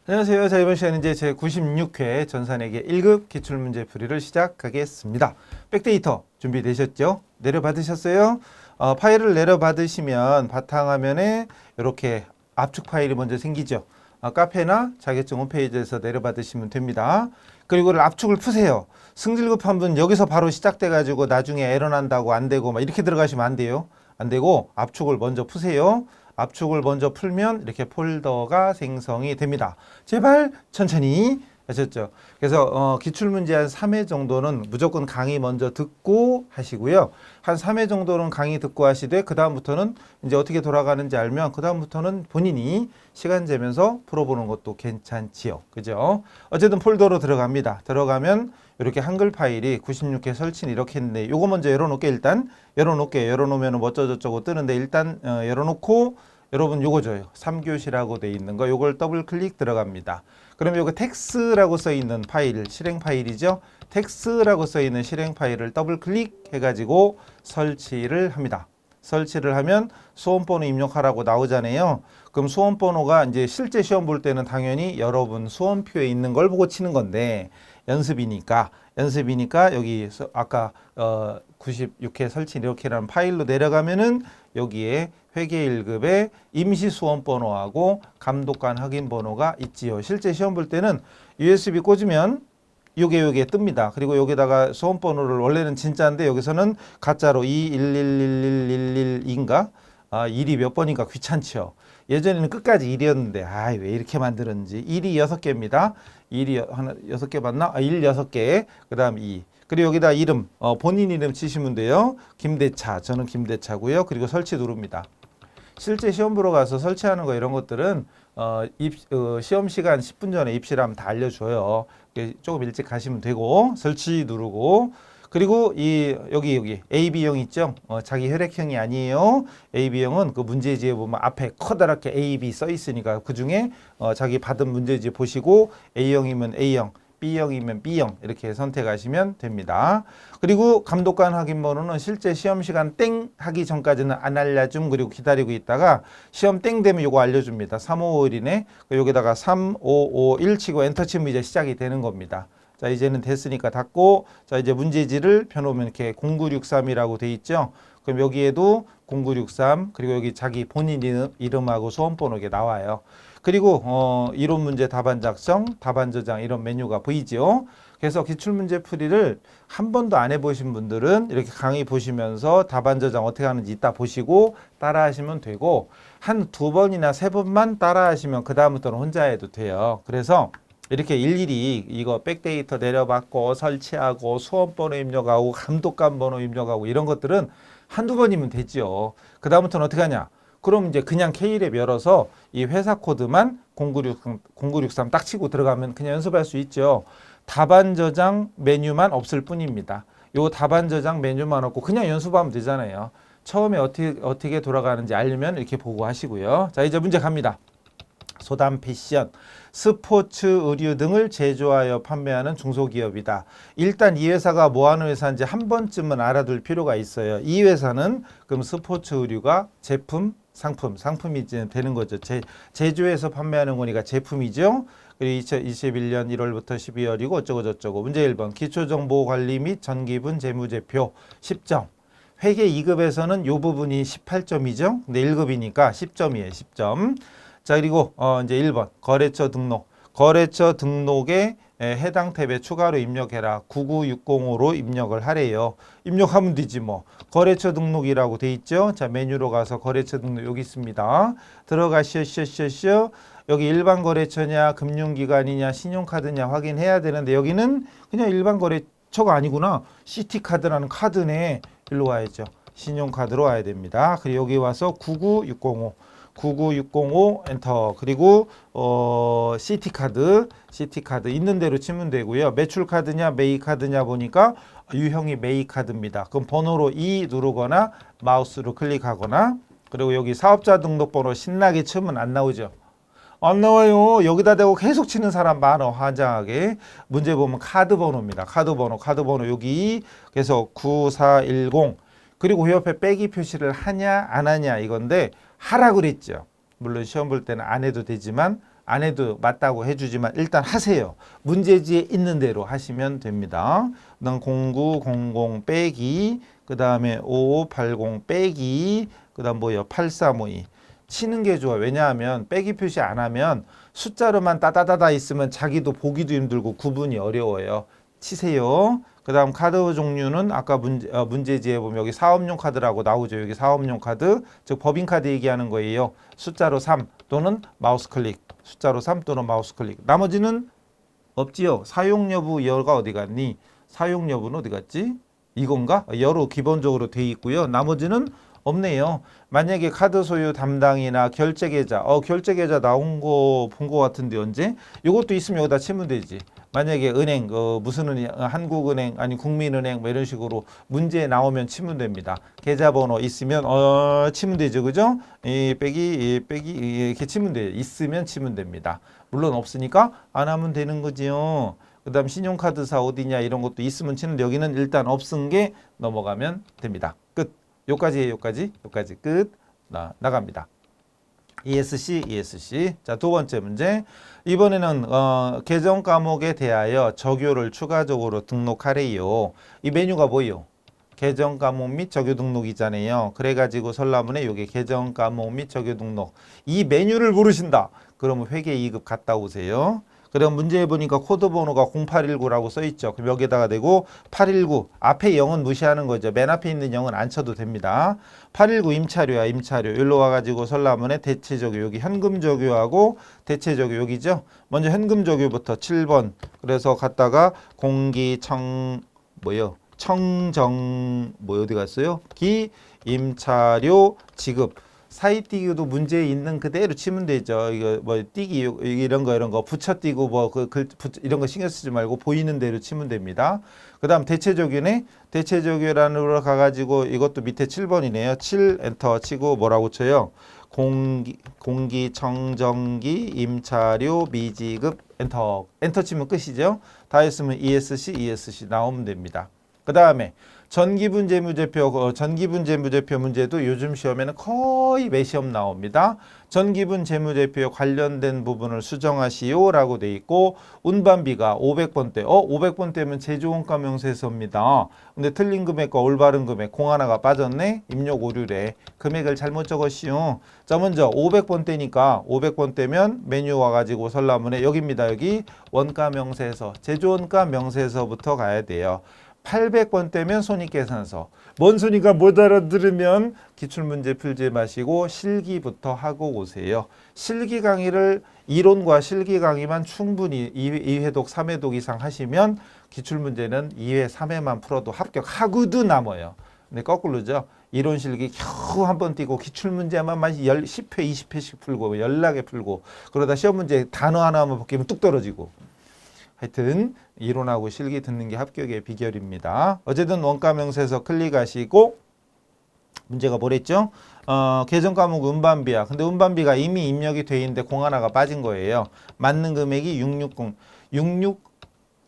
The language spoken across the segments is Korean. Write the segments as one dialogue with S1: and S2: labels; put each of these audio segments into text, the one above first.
S1: 안녕하세요. 자, 이번 시간은 이제 제 96회 전산회계 1급 기출문제 풀이를 시작하겠습니다. 백데이터 준비되셨죠? 내려받으셨어요? 파일을 내려받으시면 바탕화면에 이렇게 압축 파일이 먼저 생기죠. 카페나 자격증 홈페이지에서 내려받으시면 됩니다. 그리고 압축을 푸세요. 승질급 한 분 여기서 바로 시작돼가지고 나중에 에러 난다고 안 되고 막 이렇게 들어가시면 안 돼요. 안 되고 압축을 먼저 푸세요. 압축을 먼저 풀면 이렇게 폴더가 생성이 됩니다. 제발 천천히 하셨죠. 그래서 기출문제 한 3회 정도는 무조건 강의 먼저 듣고 하시고요. 한 3회 정도는 강의 듣고 하시되 그 다음부터는 이제 어떻게 돌아가는지 알면 그 다음부터는 본인이 시간 재면서 풀어보는 것도 괜찮지요. 그죠? 어쨌든 폴더로 들어갑니다. 들어가면 이렇게 한글 파일이 96개 설치는 이렇게 했는데 요거 먼저 열어놓게 일단 열어놓으면 뭐 어쩌고저쩌고 뜨는데 일단 열어놓고 여러분 요거 줘요. 3교시라고 돼 있는 거 요걸 더블 클릭 들어갑니다. 그러면 요거 텍스라고 써 있는 파일 실행 파일이죠. 텍스라고 써 있는 실행 파일을 더블 클릭 해가지고 설치를 합니다. 설치를 하면 수험번호 입력하라고 나오잖아요. 그럼 수험번호가 이제 실제 시험 볼 때는 당연히 여러분 수험표에 있는 걸 보고 치는 건데 연습이니까 여기 아까 96회 설치 이렇게라는 파일로 내려가면은 여기에 회계 1급의 임시 수험 번호하고 감독관 확인 번호가 있지요. 실제 시험 볼 때는 USB 꽂으면 요게 뜹니다. 그리고 여기다가 수험 번호를 원래는 진짜인데 여기서는 가짜로 2111111인가? 1이 몇 번인가 귀찮죠. 예전에는 끝까지 1이었는데 왜 이렇게 만들었는지 1이 6개입니다. 1이 하나 6개 맞나? 1 6개. 그다음 2. 그리고 여기다 이름 본인 이름 치시면 돼요. 김대차. 저는 김대차고요. 그리고 설치 누릅니다. 실제 시험 보러 가서 설치하는 거 이런 것들은 시험 시간 10분 전에 입실하면 다 알려줘요. 조금 일찍 가시면 되고 설치 누르고 그리고 여기 AB형 있죠? 자기 혈액형이 아니에요. AB형은 그 문제지에 보면 앞에 커다랗게 AB 써 있으니까 그 중에 자기 받은 문제지 보시고 A형이면 A형, B형이면 B형 이렇게 선택하시면 됩니다. 그리고 감독관 확인 번호는 실제 시험 시간 땡 하기 전까지는 안 알려줌. 그리고 기다리고 있다가 시험 땡 되면 요거 알려줍니다. 3551이네. 여기다가 3551 치고 엔터 치면 이제 시작이 되는 겁니다. 자, 이제는 됐으니까 닫고, 자, 이제 문제지를 펴놓으면 이렇게 0963이라고 돼 있죠. 그럼 여기에도 0963, 그리고 여기 자기 본인 이름하고 수험번호 이게 나와요. 그리고 이론 문제 답안 작성, 답안 저장 이런 메뉴가 보이죠. 그래서 기출문제 풀이를 한 번도 안 해보신 분들은 이렇게 강의 보시면서 답안 저장 어떻게 하는지 이따 보시고 따라 하시면 되고 한 2번이나 3번만 따라 하시면 그 다음부터는 혼자 해도 돼요. 그래서 이렇게 일일이 이거 백데이터 내려받고 설치하고 수험번호 입력하고 감독관 번호 입력하고 이런 것들은 한두 번이면 되죠. 그 다음부터는 어떻게 하냐? 그럼 이제 그냥 K랩 열어서 이 회사 코드만 0963 딱 치고 들어가면 그냥 연습할 수 있죠. 답안 저장 메뉴만 없을 뿐입니다. 요 답안 저장 메뉴만 없고 그냥 연습하면 되잖아요. 처음에 어떻게 돌아가는지 알려면 이렇게 보고 하시고요. 자, 이제 문제 갑니다. 소담 패션, 스포츠 의류 등을 제조하여 판매하는 중소기업이다. 일단 이 회사가 뭐 하는 회사인지 한 번쯤은 알아둘 필요가 있어요. 이 회사는 그럼 스포츠 의류가 제품, 상품이 되는 거죠. 제조해서 판매하는 거니까 제품이죠. 그리고 2021년 1월부터 12월이고 어쩌고저쩌고. 문제 1번 기초정보관리 및 전기분 재무제표 10점. 회계 2급에서는 이 부분이 18점이죠. 근데 1급이니까 10점이에요. 10점. 자, 그리고 이제 1번 거래처 등록. 거래처 등록에 해당 탭에 추가로 입력해라. 99605로 입력을 하래요. 입력하면 되지 뭐. 거래처 등록이라고 돼 있죠. 자, 메뉴로 가서 거래처 등록 여기 있습니다. 들어가시오. 여기 일반 거래처냐, 금융기관이냐, 신용카드냐 확인해야 되는데 여기는 그냥 일반 거래처가 아니구나. 시티카드라는 카드네. 일로 와야죠. 신용카드로 와야 됩니다. 그리고 여기 와서 99605 엔터. 그리고 시티카드 있는 대로 치면 되고요. 매출카드냐 메이카드냐 보니까 유형이 메이카드입니다. 그럼 번호로 2 누르거나 마우스로 클릭하거나 그리고 여기 사업자 등록번호 신나게 치면 안 나오죠. 안 나와요. 여기다 대고 계속 치는 사람 많아. 환장하게. 문제 보면 카드 번호입니다. 카드 번호 여기 그래서 9410 그리고 그 옆에 빼기 표시를 하냐 안 하냐 이건데 하라 그랬죠. 물론 시험 볼 때는 안 해도 되지만 안 해도 맞다고 해주지만 일단 하세요. 문제지에 있는 대로 하시면 됩니다. 그다음 0900 빼기 그 다음에 5580 빼기 그 다음 뭐요 8352 치는 게 좋아. 왜냐하면 빼기 표시 안 하면 숫자로만 따다다다 있으면 자기도 보기도 힘들고 구분이 어려워요. 치세요. 그 다음 카드 종류는 아까 문제지에 보면 여기 사업용 카드라고 나오죠. 여기 사업용 카드, 즉 법인카드 얘기하는 거예요. 숫자로 3 또는 마우스 클릭, 숫자로 3 또는 마우스 클릭. 나머지는 없지요. 사용 여부 여가 어디 갔니? 사용 여부는 어디 갔지? 이건가? 여로 기본적으로 돼 있고요. 나머지는 없네요. 만약에 카드 소유 담당이나 결제 계좌, 결제 계좌 나온 거 본 거 같은데 언제? 이것도 있으면 여기다 치면 되지. 만약에 은행, 무슨 은행, 한국은행, 아니 국민은행 뭐 이런 식으로 문제 나오면 치면 됩니다. 계좌번호 있으면 치면 되죠, 그죠? 이 빼기 이렇게 치면 돼요. 있으면 치면 됩니다. 물론 없으니까 안 하면 되는 거지요. 그다음 신용카드사 어디냐 이런 것도 있으면 치는데 여기는 일단 없은 게 넘어가면 됩니다. 끝. 요까지예요, 요까지 끝. 나갑니다. ESC. 자, 두 번째 문제. 이번에는 계정 과목에 대하여 적요를 추가적으로 등록하래요. 이 메뉴가 뭐예요? 계정 과목 및 적요 등록이잖아요. 그래가지고 설라문에 요게 계정 과목 및 적요 등록. 이 메뉴를 모르신다. 그러면 회계 2급 갔다 오세요. 그럼 문제에 보니까 코드 번호가 0819라고 써있죠. 그럼 여기다가 대고 819 앞에 0은 무시하는 거죠. 맨 앞에 있는 0은 안 쳐도 됩니다. 819 임차료야 임차료. 여기로 와가지고 설라문에 대체적요 여기 현금적요하고 대체적요 여기죠. 먼저 현금적요부터 7번 그래서 갔다가 공기청 뭐요 청정 뭐 어디 갔어요? 기 임차료 지급 사이띄기도 문제에 있는 그대로 치면 되죠. 이거 뭐 띄기 이런 거 붙여 띄고 뭐 이런 거 신경 쓰지 말고 보이는 대로 치면 됩니다. 그다음 대체적요네. 대체적요란으로 가가지고 이것도 밑에 7번이네요. 7 엔터 치고 뭐라고 쳐요? 공기청정기 임차료 미지급 엔터 치면 끝이죠. 다 했으면 ESC 나오면 됩니다. 그 다음에 전기분 재무제표 문제도 요즘 시험에는 거의 매 시험 나옵니다. 전기분 재무제표 관련된 부분을 수정하시오라고 돼 있고 운반비가 500번대. 500번대면 제조원가 명세서입니다. 근데 틀린 금액과 올바른 금액 공 하나가 빠졌네. 입력 오류래. 금액을 잘못 적었시오. 자, 먼저 500번대니까 500번대면 메뉴 와가지고 설라문에 여기입니다. 여기 원가 명세서, 제조원가 명세서부터 가야 돼요. 800번대면 손익계산서. 뭔 소리가 못 알아들으면 기출문제 풀지 마시고 실기부터 하고 오세요. 실기 강의를 이론과 실기 강의만 충분히 2회독, 3회독 이상 하시면 기출문제는 2회, 3회만 풀어도 합격하고도 남아요. 근데 거꾸로죠. 이론 실기 겨우 한 번 띄고 기출문제만 10회, 20회씩 풀고 연락에 풀고 그러다 시험 문제 단어 하나만 바뀌면 뚝 떨어지고 하여튼 이론하고 실기 듣는 게 합격의 비결입니다. 어쨌든 원가 명세서 클릭하시고 문제가 뭐랬죠? 계정 과목 운반비야. 근데 운반비가 이미 입력이 돼 있는데 공 하나가 빠진 거예요. 맞는 금액이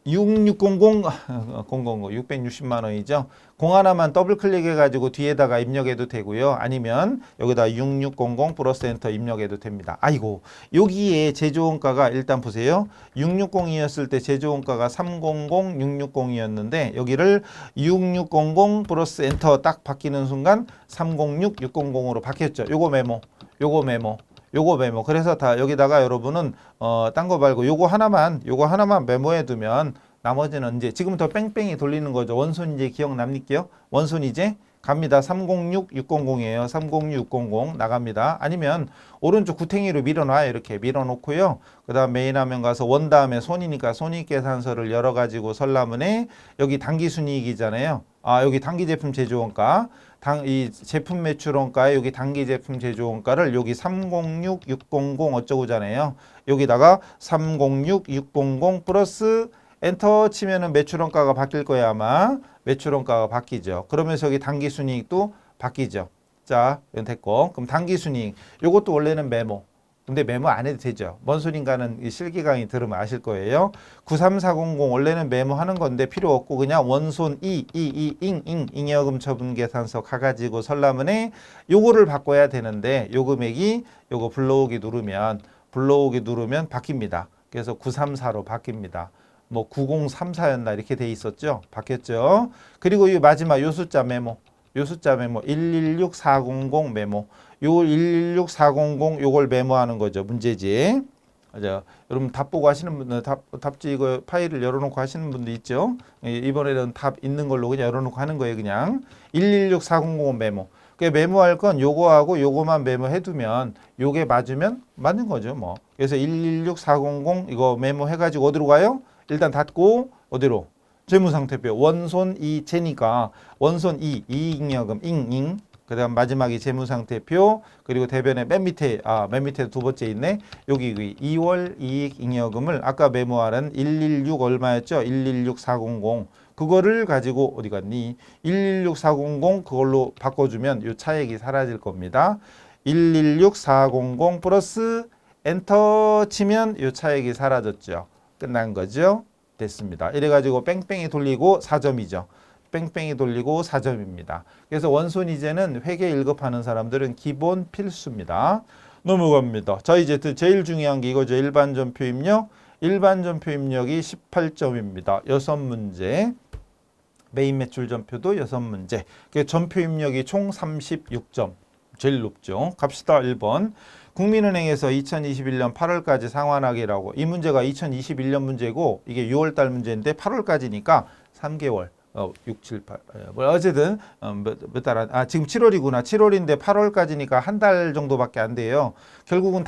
S1: 660만 원이죠. 공 하나만 더블 클릭해 가지고 뒤에다가 입력해도 되고요. 아니면 여기다 6600 플러스 엔터 입력해도 됩니다. 아이고, 여기에 제조원가가 일단 보세요. 660이었을 때 제조원가가 300660이었는데 여기를 6600 플러스 엔터 딱 바뀌는 순간 306600으로 바뀌었죠. 요거 메모. 그래서 다 여기다가 여러분은 딴 거 말고 요거 하나만 메모해 두면 나머지는 이제 지금부터 뺑뺑이 돌리는 거죠. 원손 이제 기억납니까? 원손 이제 갑니다. 306600이에요. 306600 나갑니다. 아니면 오른쪽 구탱이로 밀어놔요. 이렇게 밀어놓고요. 그 다음 메인 화면 가서 원 다음에 손이니까 손익계산서를 열어가지고 설라문에 여기 당기순이익이잖아요. 여기 당기제품 제조원가 이 제품 매출원가에 여기 단기 제품 제조원가를 여기 306600 어쩌고잖아요. 여기다가 306600 플러스 엔터 치면은 매출원가가 바뀔 거야 아마. 매출원가가 바뀌죠. 그러면서 여기 당기순이익도 바뀌죠. 자, 이건 됐고. 그럼 당기순이익. 요것도 원래는 메모. 근데 메모 안 해도 되죠. 뭔 소린가는 이 실기 강의 들으면 아실 거예요. 93400 원래는 메모하는 건데 필요 없고 그냥 원손 잉여금 처분 계산서 가가지고 설라문에 요거를 바꿔야 되는데 요 금액이 요거 불러오기 누르면 불러오기 누르면 바뀝니다. 그래서 934로 바뀝니다. 뭐 9034였나 이렇게 돼 있었죠. 바뀌었죠. 그리고 이 마지막 요 숫자 메모. 요 숫자 메모 116400 메모. 요 116400 요걸 메모하는 거죠. 문제지. 맞아. 여러분 답 보고 하시는 분들 답지 이거 파일을 열어놓고 하시는 분도 있죠. 이번에는 답 있는 걸로 그냥 열어놓고 하는 거예요. 그냥 116400 메모. 그 메모할 건 요거하고 요거만 메모해두면 요게 맞으면 맞는 거죠. 뭐. 그래서 116400 이거 메모해가지고 어디로 가요? 일단 닫고 어디로? 재무상태표 원손 이체니까 원손 이익잉여금 잉잉 그다음 마지막이 재무상태표 그리고 대변의 맨 밑에 두 번째 있네. 여기 2월 이익잉여금을 아까 메모하는 116 얼마였죠? 116400 그거를 가지고 어디 갔니? 116400 그걸로 바꿔주면 요 차액이 사라질 겁니다. 116400 플러스 엔터 치면 요 차액이 사라졌죠. 끝난 거죠. 됐습니다. 이래가지고 뺑뺑이 돌리고 4점이죠. 뺑뺑이 돌리고 4점입니다. 그래서 원손이제는 회계 1급 하는 사람들은 기본 필수입니다. 넘어갑니다. 자, 이제 제일 중요한 게 이거죠. 일반전표 입력. 일반전표 입력이 18점입니다. 6문제. 메인 매출 전표도 6문제. 전표 입력이 총 36점. 제일 높죠. 갑시다. 1번. 국민은행에서 2021년 8월까지 상환하기라고. 이 문제가 2021년 문제고 이게 6월달 문제인데 8월까지니까 3개월. 6, 7, 8. 어쨌든 몇 달, 지금 7월이구나. 7월인데 8월까지니까 한 달 정도밖에 안 돼요. 결국은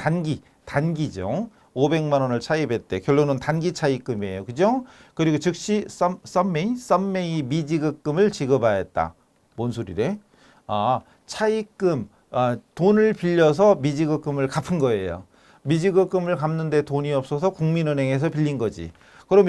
S1: 단기죠. 500만 원을 차입했대. 결론은 단기 차입금이에요. 그죠? 그리고 즉시 썸메이 미지급금을 지급하였다. 뭔 소리래? 차입금, 돈을 빌려서 미지급금을 갚은 거예요. 미지급금을 갚는데 돈이 없어서 국민은행에서 빌린 거지. 그럼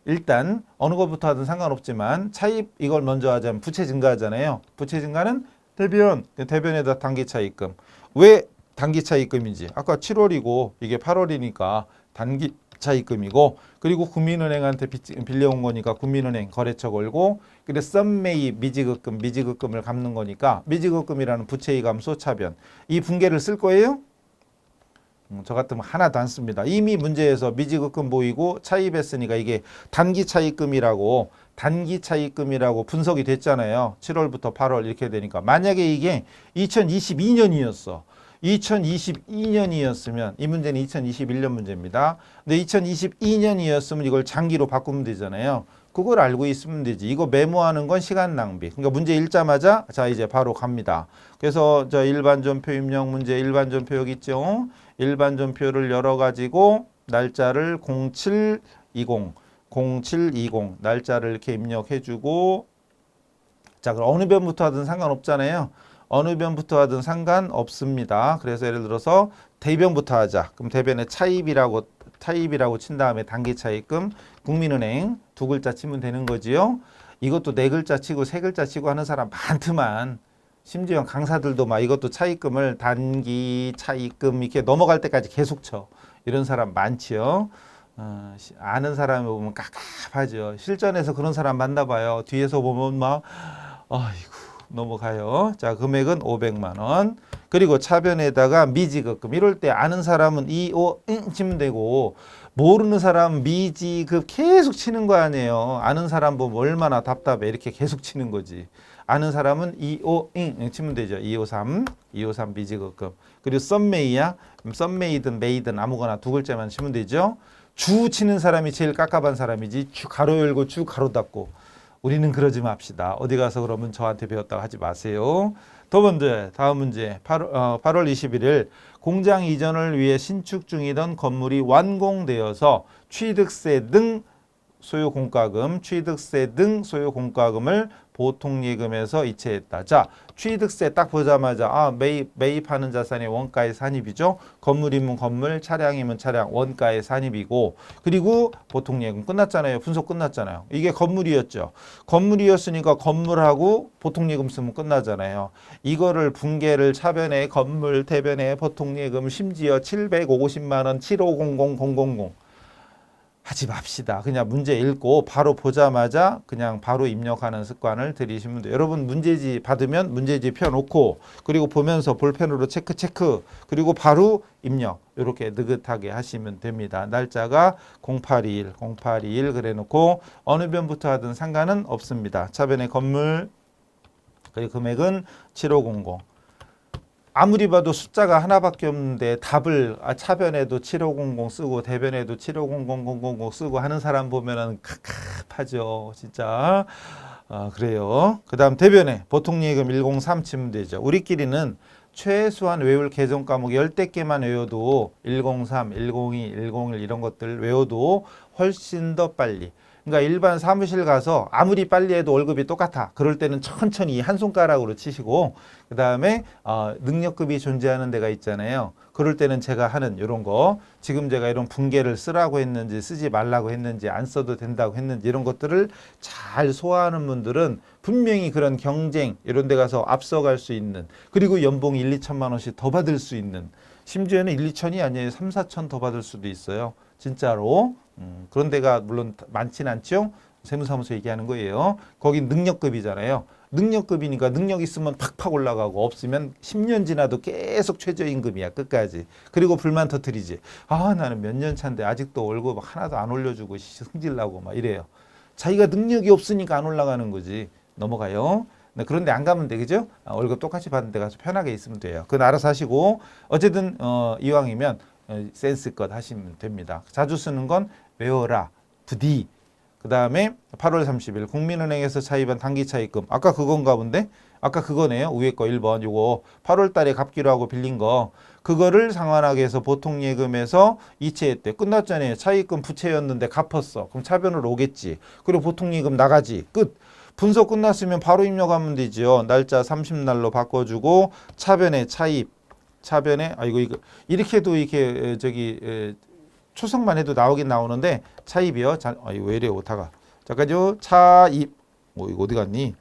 S1: 일단 어느 것부터 하든 상관없지만 차입 이걸 먼저 하자면 부채 증가하잖아요. 부채 증가는 대변에다 단기 차입금. 왜 단기 차입금인지. 아까 7월이고 이게 8월이니까 단기 차입금이고 그리고 국민은행한테 빌려온 거니까 국민은행 거래처 걸고 그래서 썸메이 미지급금을 갚는 거니까 미지급금이라는 부채의 감소 차변. 이 분계를 쓸 거예요? 저 같으면 하나도 안 씁니다. 이미 문제에서 미지급금 보이고 차입했으니까 이게 단기 차입금이라고 분석이 됐잖아요. 7월부터 8월 이렇게 되니까 만약에 이게 2022년이었어. 2022년이었으면 이 문제는 2021년 문제입니다. 근데 2022년이었으면 이걸 장기로 바꾸면 되잖아요. 그걸 알고 있으면 되지. 이거 메모하는 건 시간 낭비. 그러니까 문제 읽자마자 자 이제 바로 갑니다. 그래서 저 일반전표 입력 문제 일반전표 여기 있죠. 일반전표를 열어가지고 날짜를 0720 날짜를 이렇게 입력해주고 자 그럼 어느 변부터 하든 상관없잖아요. 어느 변부터 하든 상관없습니다. 그래서 예를 들어서 대변부터 하자. 그럼 대변에 차입이라고 친 다음에 단기 차입금 국민은행 두 글자 치면 되는 거지요. 이것도 네 글자 치고 세 글자 치고 하는 사람 많더만. 심지어 강사들도 막 이것도 차입금을 단기 차입금 이렇게 넘어갈 때까지 계속 쳐. 이런 사람 많지요. 아는 사람이 보면 깝깝하죠. 실전에서 그런 사람 만나봐요. 뒤에서 보면 막 아이고 넘어가요. 자, 금액은 500만 원. 그리고 차변에다가 미지급금. 이럴 때 아는 사람은 2, 5, 치면 되고 모르는 사람은 미지급 계속 치는 거 아니에요. 아는 사람 보면 얼마나 답답해. 이렇게 계속 치는 거지. 아는 사람은 2, 5, 치면 되죠. 253 미지급금. 그리고 썸메이야. 썸메이든 메이든 아무거나 두 글자만 치면 되죠. 주 치는 사람이 제일 깝깝한 사람이지. 주 가로 열고 주 가로 닫고. 우리는 그러지 맙시다. 어디 가서 그러면 저한테 배웠다고 하지 마세요. 다음 문제. 8월 21일 공장 이전을 위해 신축 중이던 건물이 완공되어서 취득세 등 소요 공과금을 보통예금에서 이체했다. 자, 취득세 딱 보자마자 매입하는 자산이 원가의 산입이죠. 건물이면 건물, 차량이면 차량, 원가의 산입이고 그리고 보통예금 끝났잖아요. 분석 끝났잖아요. 이게 건물이었죠. 건물이었으니까 건물하고 보통예금 쓰면 끝나잖아요. 이거를 분계를 차변에 건물, 대변에 보통예금 심지어 750만 원 7500000 하지 맙시다. 그냥 문제 읽고 바로 보자마자 그냥 바로 입력하는 습관을 들이시면 돼요. 여러분 문제지 받으면 문제지 펴놓고 그리고 보면서 볼펜으로 체크 그리고 바로 입력 이렇게 느긋하게 하시면 됩니다. 날짜가 0821 그래 놓고 어느 변부터 하든 상관은 없습니다. 차변의 건물 그리고 금액은 7500 아무리 봐도 숫자가 하나밖에 없는데 답을 차변에도 7500 쓰고 대변에도 750000 쓰고 하는 사람 보면은 갑갑하죠. 진짜. 그래요. 그 다음 대변에 보통 예금 103 치면 되죠. 우리끼리는 최소한 외울 계정 과목 10대 개만 외워도 103, 102, 101 이런 것들 외워도 훨씬 더 빨리. 그러니까 일반 사무실 가서 아무리 빨리 해도 월급이 똑같아. 그럴 때는 천천히 한 손가락으로 치시고 그 다음에 능력급이 존재하는 데가 있잖아요. 그럴 때는 제가 하는 이런 거 지금 제가 이런 분계를 쓰라고 했는지 쓰지 말라고 했는지 안 써도 된다고 했는지 이런 것들을 잘 소화하는 분들은 분명히 그런 경쟁 이런 데 가서 앞서갈 수 있는 그리고 연봉 1, 2천만 원씩 더 받을 수 있는 심지어는 1, 2천이 아니에요. 3, 4천 더 받을 수도 있어요. 진짜로. 그런 데가 물론 많진 않죠. 세무사무소 얘기하는 거예요. 거긴 능력급이잖아요. 능력급이니까 능력 있으면 팍팍 올라가고 없으면 10년 지나도 계속 최저임금이야 끝까지. 그리고 불만 터뜨리지. 나는 몇 년 차인데 아직도 월급 하나도 안 올려주고 승질나고 막 이래요. 자기가 능력이 없으니까 안 올라가는 거지. 넘어가요. 그런데 안 가면 돼, 그죠? 월급 똑같이 받는 데 가서 편하게 있으면 돼요. 그건 알아서 하시고 어쨌든 이왕이면 센스껏 하시면 됩니다. 자주 쓰는 건 외워라, 부디. 그 다음에 8월 30일 국민은행에서 차입한 단기차입금. 아까 그건가 본데? 아까 그거네요. 위에 거 1번. 요거 8월 달에 갚기로 하고 빌린 거. 그거를 상환하게 해서 보통 예금에서 이체했대. 끝났잖아요. 차입금 부채였는데 갚았어. 그럼 차변으로 오겠지. 그리고 보통 예금 나가지. 끝. 분석 끝났으면 바로 입력하면 되죠. 날짜 30날로 바꿔주고 차변에 차입. 차변에 이거 이렇게도 이렇게 초성만 해도 나오긴 나오는데 차입이요. 이거 왜 이래 오타가. 잠깐요. 차입. 이거 어디 갔니?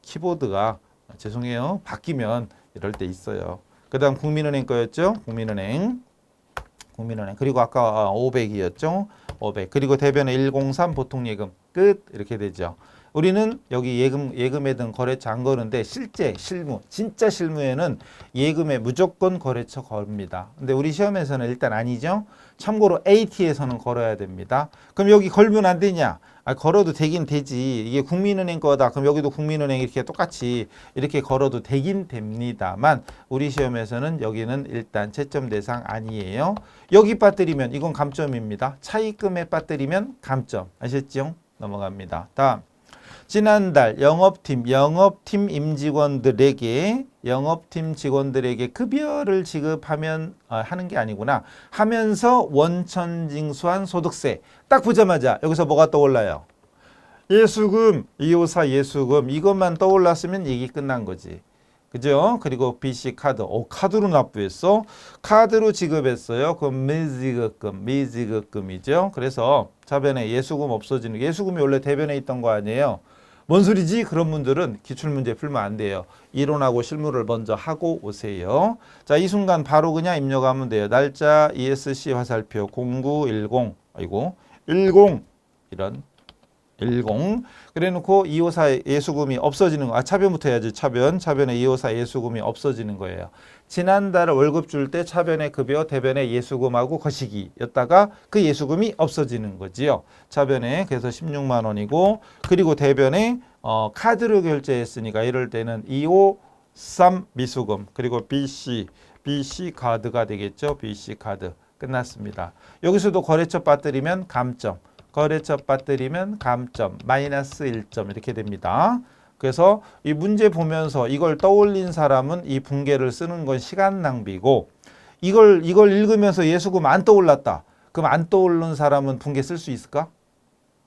S1: 키보드가 죄송해요. 바뀌면 이럴 때 있어요. 그다음 국민은행 거였죠. 국민은행 그리고 아까 500이었죠. 500 그리고 대변에 103 보통 예금 끝 이렇게 되죠. 우리는 여기 예금에 든 거래처 안 거는데 실제 실무 진짜 실무에는 예금에 무조건 거래처 겁니다. 근데 우리 시험에서는 일단 아니죠. 참고로 AT에서는 걸어야 됩니다. 그럼 여기 걸면 안 되냐? 걸어도 되긴 되지. 이게 국민은행 거다. 그럼 여기도 국민은행 이렇게 똑같이 이렇게 걸어도 되긴 됩니다만 우리 시험에서는 여기는 일단 채점 대상 아니에요. 여기 빠뜨리면 이건 감점입니다. 차입금에 빠뜨리면 감점. 아셨죠? 넘어갑니다. 다음. 지난달 영업팀 임직원들에게 영업팀 직원들에게 급여를 지급하면 하는 게 아니구나. 하면서 원천 징수한 소득세. 딱 보자마자 여기서 뭐가 떠올라요? 예수금, 254 예수금 이것만 떠올랐으면 얘기 끝난 거지. 그죠? 그리고 BC 카드. 카드로 납부했어? 카드로 지급했어요. 그럼 미지급금이죠. 그래서 차변에 예수금 없어지는 예수금이 원래 대변에 있던 거 아니에요. 뭔 소리지? 그런 분들은 기출문제 풀면 안 돼요. 이론하고 실무를 먼저 하고 오세요. 자, 이 순간 바로 그냥 입력하면 돼요. 날짜 ESC 화살표 0910 10 이런 10 그래 놓고 254 예수금이 없어지는 거. 차변부터 해야지. 차변에 254 예수금이 없어지는 거예요. 지난달 월급 줄 때 차변의 급여 대변의 예수금하고 거시기였다가 그 예수금이 없어지는 거지요. 차변에 그래서 16만 원이고 그리고 대변에 카드로 결제했으니까 이럴 때는 253 미수금 그리고 BC 카드가 되겠죠. BC 카드 끝났습니다. 여기서도 거래처 빠뜨리면 감점. 거래처 빠뜨리면 감점, 마이너스 1점 이렇게 됩니다. 그래서 이 문제 보면서 이걸 떠올린 사람은 이 분계를 쓰는 건 시간 낭비고 이걸 읽으면서 예수금 안 떠올랐다. 그럼 안 떠오른 사람은 분계 쓸 수 있을까?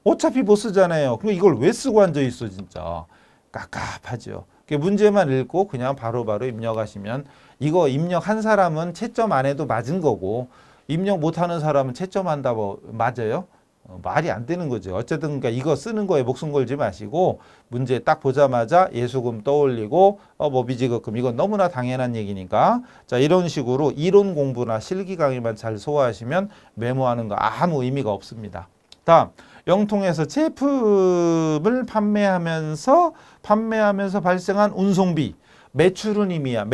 S1: 어차피 못 쓰잖아요. 그럼 이걸 왜 쓰고 앉아 있어 진짜. 깝깝하죠. 문제만 읽고 그냥 바로바로 입력하시면 이거 입력한 사람은 채점 안 해도 맞은 거고 입력 못하는 사람은 채점한다고 맞아요. 말이 안 되는 거죠. 어쨌든 그러니까 이거 쓰는 거에 목숨 걸지 마시고 문제 딱 보자마자 예수금 떠올리고 뭐 미지급금 이건 너무나 당연한 얘기니까 자 이런 식으로 이론 공부나 실기 강의만 잘 소화하시면 메모하는 거 아무 의미가 없습니다. 다음 영통에서 제품을 판매하면서 발생한 운송비 매출은임이야.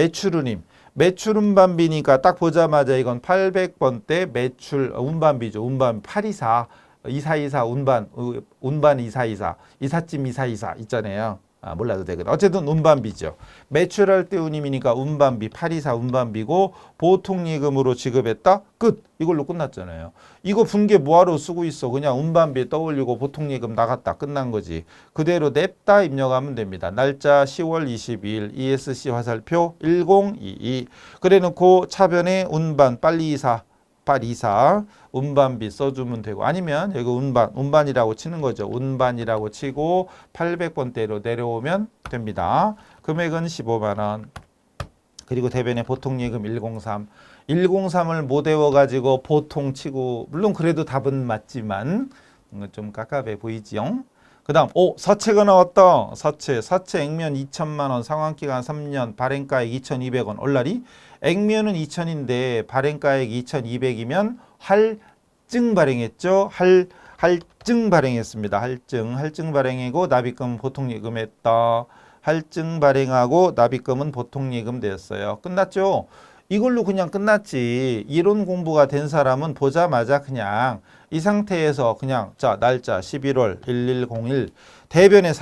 S1: 매출운반비니까 딱 보자마자 이건 800번대 매출 운반비죠. 운반 824 2424 운반 2424 이삿짐 2424 있잖아요. 몰라도 되거든. 어쨌든 운반비죠. 매출할 때 운임이니까 운반비 824 운반비고 보통 예금으로 지급했다. 끝. 이걸로 끝났잖아요. 이거 분계 뭐하러 쓰고 있어. 그냥 운반비 떠올리고 보통 예금 나갔다. 끝난 거지. 그대로 냅다 입력하면 됩니다. 날짜 10월 22일 ESC 화살표 1022 그래놓고 차변에 운반 빨리 이사 운반비 써주면 되고 아니면 여기 운반이라고 치는 거죠. 운반이라고 치고 800번대로 내려오면 됩니다. 금액은 15만 원. 그리고 대변에 보통 예금 103을 못 외워가지고 보통 치고 물론 그래도 답은 맞지만 좀 깝깝해 보이지요. 그 다음 사채가 나왔다. 사채 액면 2천만 원 상환기간 3년 발행가액 2,200원 얼라리 액면은 2,000인데 발행가액 2,200이면 할증 발행했죠. 할증 발행했습니다. 할증 발행이고 납입금은 보통 예금했다. 할증 발행하고 납입금은 보통 예금 됐어요. 끝났죠. 이걸로 그냥 끝났지. 이론 공부가 된 사람은 보자마자 그냥 이 상태에서 그냥 자 날짜 11월 1101 대변의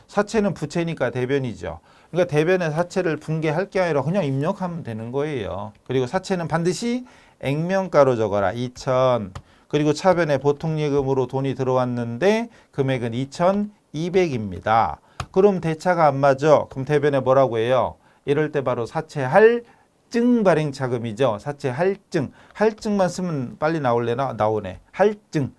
S1: 사채는 부채니까 대변이죠. 그러니까 대변의 사채를 분개할 게 아니라 그냥 입력하면 되는 거예요. 그리고 사채는 반드시 액면가로 적어라. 2,000 그리고 차변에 보통 예금으로 돈이 들어왔는데 금액은 2,200입니다. 그럼 대차가 안 맞아. 그럼 대변에 뭐라고 해요? 이럴 때 바로 사채 할증 발행 차금이죠. 사채 할증만 쓰면 빨리 나올래나? 나오네.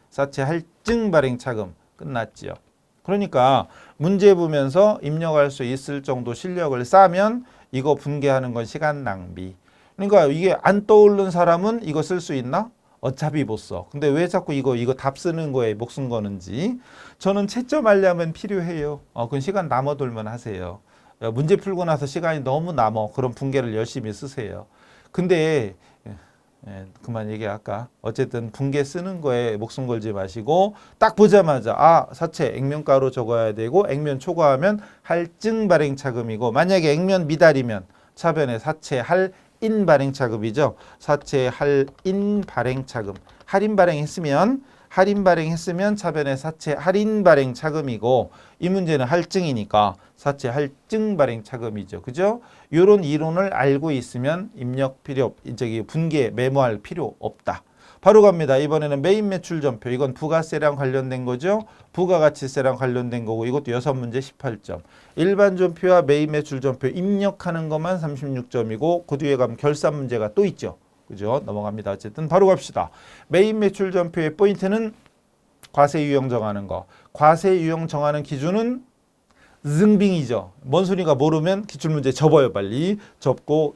S1: 사채 할증 발행 차금 끝났지요. 그러니까 문제 보면서 입력할 수 있을 정도 실력을 쌓으면 이거 분개하는 건 시간 낭비. 그러니까 이게 안 떠오르는 사람은 이거 쓸 수 있나? 어차피 못 써. 근데 왜 자꾸 이거 답 쓰는 거에 목숨 거는지. 저는 채점하려면 필요해요. 그건 시간 남아돌면 하세요. 문제 풀고 나서 시간이 너무 남아. 그럼 분개를 열심히 쓰세요. 근데 그만 얘기할까? 어쨌든 분개 쓰는 거에 목숨 걸지 마시고 딱 보자마자 사채 액면가로 적어야 되고 액면 초과하면 할증 발행 차금이고 만약에 액면 미달이면 차변에 사채 할인 발행 차금이죠. 사채 할인 발행 차금. 할인 발행했으면 차변에 사채 할인 발행 차금이고 이 문제는 할증이니까 사채 할증 발행 차금이죠. 그죠? 요런 이론을 알고 있으면 입력 분개 메모할 필요 없다. 바로 갑니다. 이번에는 메인 매출 전표. 이건 부가세랑 관련된 거죠. 부가가치세랑 관련된 거고 이것도 6문제 18점. 일반 전표와 메인 매출 전표 입력하는 것만 36점이고 그 뒤에 가면 결산 문제가 또 있죠. 그죠? 넘어갑니다. 어쨌든 바로 갑시다. 메인 매출 전표의 포인트는 과세 유형 정하는 거. 과세 유형 정하는 기준은 증빙이죠. 뭔 소리가 모르면 기출문제 접어요. 빨리 접고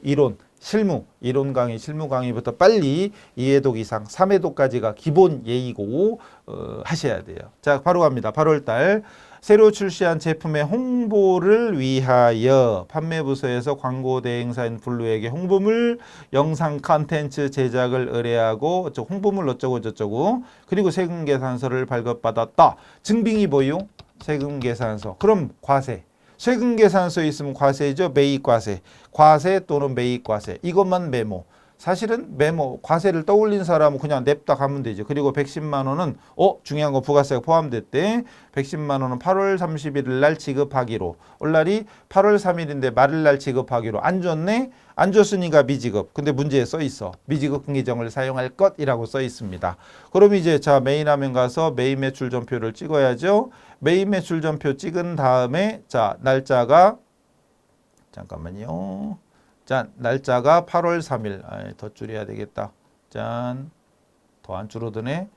S1: 실무 강의, 실무 강의부터 빨리 2회독 이상 3회독까지가 기본 예의고 하셔야 돼요. 자, 바로 갑니다. 8월달 새로 출시한 제품의 홍보를 위하여 판매부서에서 광고 대행사인 블루에게 홍보물 영상 컨텐츠 제작을 의뢰하고 홍보물 어쩌고 저쩌고 그리고 세금계산서를 발급받았다. 증빙이 뭐요? 세금계산서. 그럼 과세. 세금계산서에 있으면 과세죠. 매입과세. 과세 또는 매입과세. 이것만 메모. 사실은 과세를 떠올린 사람은 그냥 냅다 가면 되죠. 그리고 110만 원은 중요한 거 부가세가 포함됐대. 110만 원은 8월 31일 날 지급하기로. 올날이 8월 3일인데 말일 날 지급하기로. 안 줬네? 안 줬으니까 미지급. 근데 문제에 써 있어. 미지급 공개정을 사용할 것이라고 써 있습니다. 그럼 이제 메인 화면 가서 메인 매출 전표를 찍어야죠. 메인 매출 전표 찍은 다음에 날짜가 잠깐만요. 날짜가 8월 3일. 더 줄여야 되겠다. 더 안 줄어드네.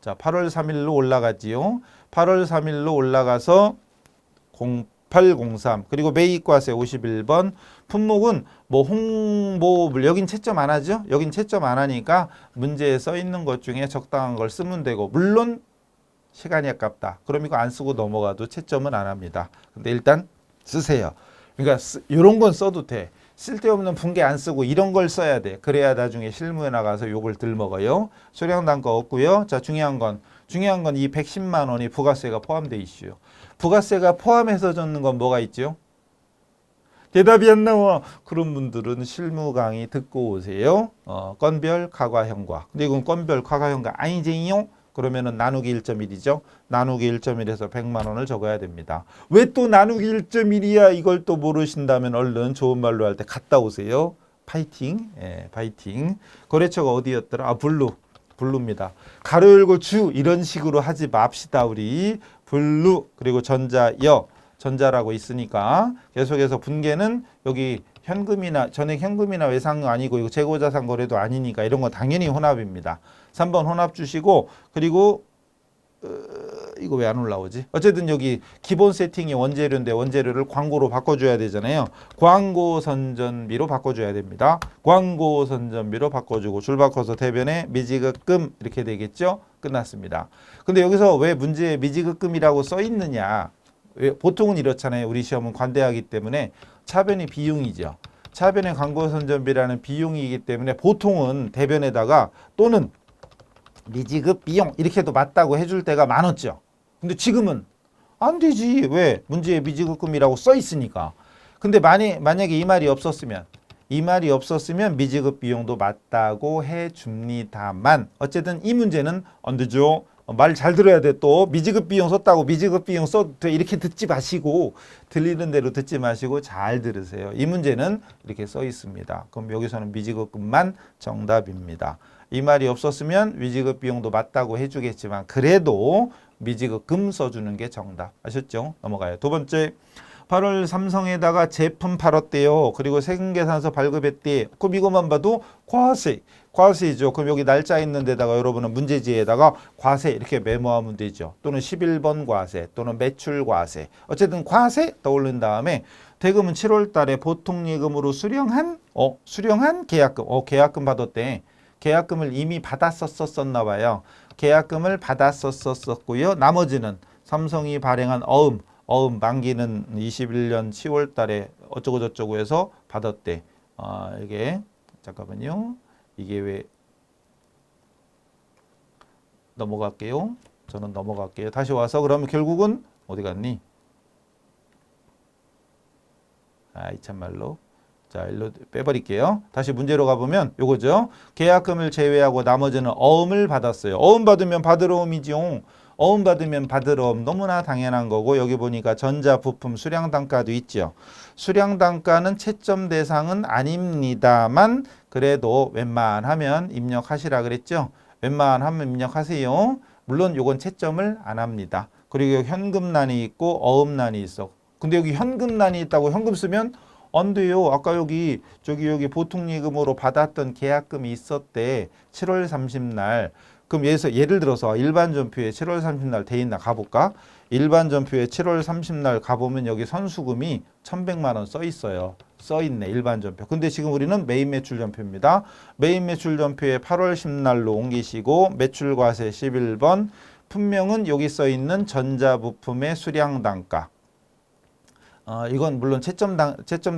S1: 8월 3일로 올라가지요. 8월 3일로 올라가서 0803 그리고 매입과세 51번 품목은 홍보물 여긴 채점 안 하죠. 여긴 채점 안 하니까 문제에 써 있는 것 중에 적당한 걸 쓰면 되고 물론 시간이 아깝다. 그럼 이거 안 쓰고 넘어가도 채점은 안 합니다. 근데 일단 쓰세요. 그러니까 이런 건 써도 돼. 쓸데없는 분계 안 쓰고 이런 걸 써야 돼. 그래야 나중에 실무에 나가서 욕을 덜 먹어요. 수량단가 없고요. 자, 중요한 건 이 110만 원이 부가세가 포함돼 있어요. 부가세가 포함해서 줬는 건 뭐가 있죠? 대답이 안 나와. 그런 분들은 실무 강의 듣고 오세요. 건별 가과형과. 근데 이건 건별 가과형과 아니지요? 그러면은 나누기 1.1이죠. 나누기 1.1에서 100만 원을 적어야 됩니다. 왜 또 나누기 1.1이야? 이걸 또 모르신다면 얼른 좋은 말로 할 때 갔다 오세요. 파이팅. 예, 파이팅. 거래처가 어디였더라? 블루입니다. 가로 열고 주 이런 식으로 하지 맙시다. 우리 블루 그리고 전자라고 있으니까 계속해서 분계는 여기 현금이나 전액 현금이나 외상 아니고 이거 재고자산 거래도 아니니까 이런 건 당연히 혼합입니다. 3번 혼합 주시고 그리고 이거 왜 안 올라오지? 어쨌든 여기 기본 세팅이 원재료인데 원재료를 광고로 바꿔줘야 되잖아요. 광고 선전비로 바꿔줘야 됩니다. 광고 선전비로 바꿔주고 줄 바꿔서 대변에 미지급금 이렇게 되겠죠? 끝났습니다. 근데 여기서 왜 문제에 미지급금이라고 써 있느냐? 보통은 이렇잖아요. 우리 시험은 관대하기 때문에 차변이 비용이죠. 차변의 광고 선전비라는 비용이기 때문에 보통은 대변에다가 또는 미지급 비용 이렇게도 맞다고 해줄 때가 많았죠. 근데 지금은 안 되지. 왜? 문제에 미지급금이라고 써 있으니까. 근데 만약에 이 말이 없었으면 미지급 비용도 맞다고 해줍니다만 어쨌든 이 문제는 안 되죠. 말 잘 들어야 돼. 또 미지급 비용 썼다고 미지급 비용 써도 돼. 이렇게 듣지 마시고 들리는 대로 듣지 마시고 잘 들으세요. 이 문제는 이렇게 써 있습니다. 그럼 여기서는 미지급금만 정답입니다. 이 말이 없었으면 미지급 비용도 맞다고 해주겠지만 그래도 미지급금 써주는 게 정답. 아셨죠? 넘어가요. 두 번째 8월 삼성에다가 제품 팔았대요. 그리고 세금계산서 발급했대. 그럼 이것만 봐도 과세죠. 그럼 여기 날짜 있는 데다가 여러분은 문제지에다가 과세 이렇게 메모하면 되죠. 또는 11번 과세 또는 매출 과세. 어쨌든 과세 떠올린 다음에 대금은 7월 달에 보통예금으로 수령한 계약금. 계약금 받았대. 계약금을 이미 받았었나 봐요. 계약금을 받았었고요. 나머지는 삼성이 발행한 어음 만기는 21년 10월 달에 어쩌고 저쩌고 해서 받았대. 이게 잠깐만요. 이게 왜 넘어갈게요. 저는 넘어갈게요. 다시 와서 그러면 결국은 어디 갔니? 이 참말로. 자, 일로 빼버릴게요. 다시 문제로 가보면 요거죠. 계약금을 제외하고 나머지는 어음을 받았어요. 어음 받으면 받으러옴이죠. 어음 받으면 받으러옴 너무나 당연한 거고 여기 보니까 전자부품 수량단가도 있죠. 수량단가는 채점 대상은 아닙니다만 그래도 웬만하면 입력하시라 그랬죠. 웬만하면 입력하세요. 물론 요건 채점을 안 합니다. 그리고 현금란이 있고 어음란이 있어. 근데 여기 현금란이 있다고 현금 쓰면 안 돼요. 아까 여기 보통예금으로 받았던 계약금이 있었대. 7월 30날. 그럼 예를 들어서 일반 전표에 7월 30날 돼 있나 가볼까? 일반 전표에 7월 30날 가보면 여기 선수금이 1,100만 원 써 있어요. 써 있네. 일반 전표. 근데 지금 우리는 메인 매출 전표입니다. 메인 매출 전표에 8월 10날로 옮기시고 매출 과세 11번. 분명은 여기 써 있는 전자부품의 수량 단가. 이건 물론 채점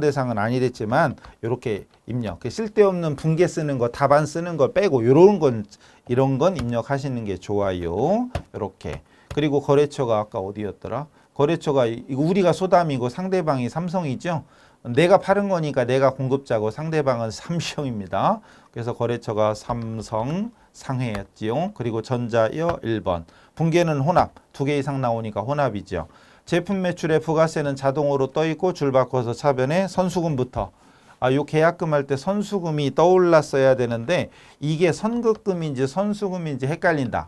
S1: 대상은 아니랬지만 이렇게 입력. 쓸데없는 분계 쓰는 거, 답안 쓰는 거 빼고 이런 건 입력하시는 게 좋아요. 이렇게. 그리고 거래처가 아까 어디였더라? 거래처가 이거 우리가 소담이고 상대방이 삼성이죠. 내가 파는 거니까 내가 공급자고 상대방은 삼성입니다. 그래서 거래처가 삼성 상해였지요. 그리고 전자여 1번. 분계는 혼합. 2개 이상 나오니까 혼합이죠. 제품 매출의 부가세는 자동으로 떠 있고 줄 바꿔서 차변에 선수금부터. 요 계약금 할 때 선수금이 떠올랐어야 되는데 이게 선급금인지 선수금인지 헷갈린다.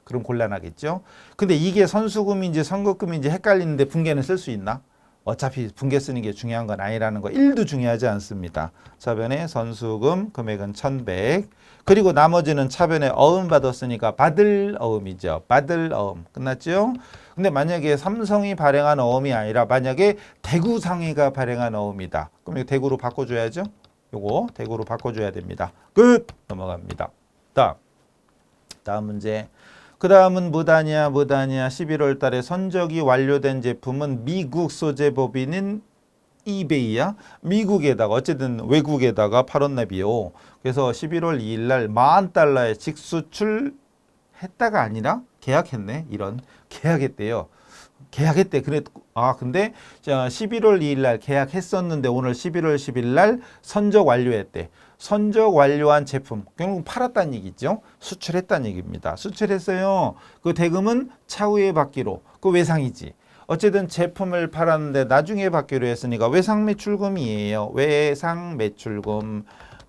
S1: 그럼 곤란하겠죠. 근데 이게 선수금인지 선급금인지 헷갈리는데 분계는 쓸 수 있나? 어차피 분계 쓰는 게 중요한 건 아니라는 거 1도 중요하지 않습니다. 차변에 선수금 금액은 1,100. 그리고 나머지는 차변에 어음 받았으니까 받을 어음이죠. 받을 어음. 끝났죠? 근데 만약에 삼성이 발행한 어음이 아니라 만약에 대구상해가 발행한 어음이다. 그럼 이거 대구로 바꿔줘야죠. 요거 대구로 바꿔줘야 됩니다. 끝! 넘어갑니다. 다음 문제. 그 다음은 뭐다냐 11월 달에 선적이 완료된 제품은 미국 소재법인인 이베이야. 미국에다가 어쨌든 외국에다가 팔았나비요. 그래서 11월 2일 날 $10,000에 직수출 했다가 아니라 계약했네. 이런 계약했대요. 계약했대. 그래. 근데 11월 2일 날 계약했었는데 오늘 11월 10일 날 선적 완료했대. 선적 완료한 제품 결국 팔았다는 얘기죠. 수출했다는 얘기입니다. 수출했어요. 그 대금은 차후에 받기로. 그 외상이지. 어쨌든 제품을 팔았는데 나중에 받기로 했으니까 외상 매출금이에요. 외상 매출금.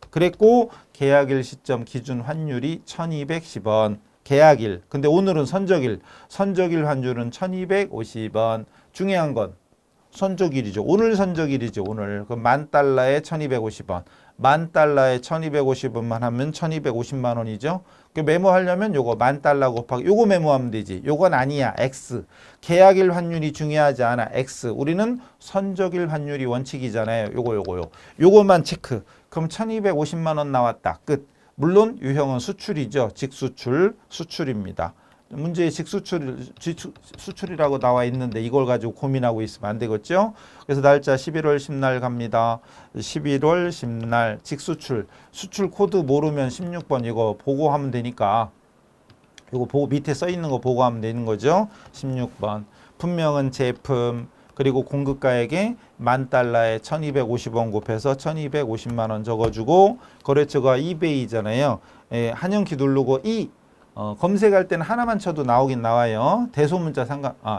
S1: 그랬고 계약일 시점 기준 환율이 1210원. 계약일. 근데 오늘은 선적일. 선적일 환율은 1250원. 중요한 건 선적일이죠. 오늘 선적일이죠. 오늘. 그럼 $10,000에 1250원. $10,000에 1250원만 하면 1250만 원이죠. 그 메모하려면 요거 $10,000 곱하기 요거 메모하면 되지. 요건 아니야. X. 계약일 환율이 중요하지 않아. X. 우리는 선적일 환율이 원칙이잖아요. 요거요. 요거만 체크. 그럼 1250만 원 나왔다. 끝. 물론 유형은 수출이죠. 직수출, 수출입니다. 문제에 직수출이라고 나와 있는데 이걸 가지고 고민하고 있으면 안 되겠죠. 그래서 날짜 11월 10날 갑니다. 11월 10날 직수출. 수출 코드 모르면 16번 이거 보고하면 되니까 이거 보고 밑에 써 있는 거 보고하면 되는 거죠. 16번. 분명은 제품 그리고 공급가액에 $10,000에 1250원 곱해서 1250만 원 적어주고 거래처가 이베이잖아요. 한영키 누르고 검색할 때는 하나만 쳐도 나오긴 나와요. 대소문자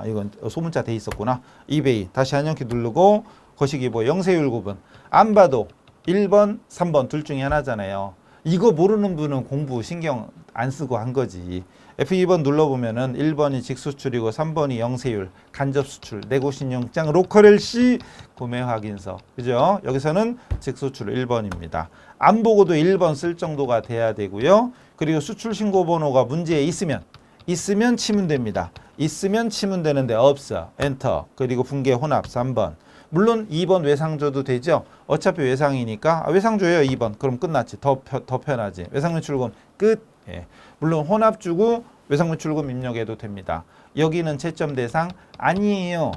S1: 이건 소문자 돼 있었구나. 이베이. 다시 한영키 누르고 거시기 영세율 구분. 안 봐도 1번, 3번 둘 중에 하나잖아요. 이거 모르는 분은 공부 신경 안 쓰고 한 거지. F2번 눌러보면은 1번이 직수출이고 3번이 영세율, 간접수출, 내고신용장, 로컬LC, 구매 확인서. 그죠? 여기서는 직수출 1번입니다. 안 보고도 1번 쓸 정도가 돼야 되고요. 그리고 수출 신고 번호가 문제에 있으면 치면 됩니다. 있으면 치면 되는데 없어. 엔터. 그리고 분계 혼합 3번. 물론 2번 외상 줘도 되죠. 어차피 외상이니까 외상 줘요 2번. 그럼 끝났지. 더 편하지. 외상 매출금 끝. 예. 물론 혼합 주고 외상 매출금 입력해도 됩니다. 여기는 채점 대상 아니에요.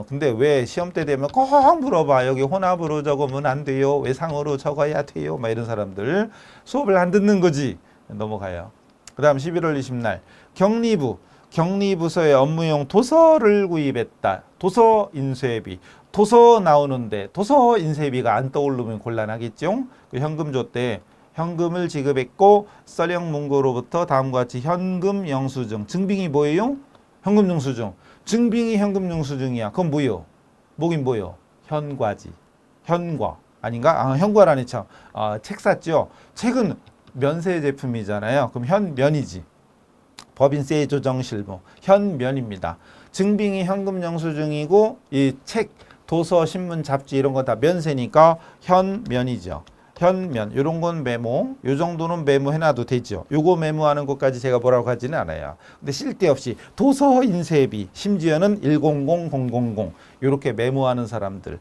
S1: 근데 왜 시험 때 되면 꼭 물어봐. 여기 혼합으로 적으면 안 돼요. 외상으로 적어야 돼요. 막 이런 사람들 수업을 안 듣는 거지. 넘어가요. 그 다음 11월 20날 격리부서에 업무용 도서를 구입했다. 도서 인쇄비. 도서 나오는데 도서 인쇄비가 안 떠오르면 곤란하겠죠. 그 현금 줬대. 현금을 지급했고 써령 문고로부터 다음과 같이 현금 영수증. 증빙이 뭐예요? 현금 영수증. 증빙이 현금 영수증이야. 그건 뭐요? 뭐긴 뭐요? 현과지. 현과. 아닌가? 현과라니 참. 책 샀죠? 책은 면세 제품이잖아요. 그럼 현면이지. 법인세 조정 실무. 현면입니다. 증빙이 현금 영수증이고 이 책, 도서, 신문, 잡지 이런 거 다 면세니까 현면이죠. 현면. 이런 건 메모. 요 정도는 메모해놔도 되죠. 요거 메모하는 것까지 제가 뭐라고 하지는 않아요. 근데 쓸데없이 도서 인쇄비, 심지어는 100000 이렇게 메모하는 사람들.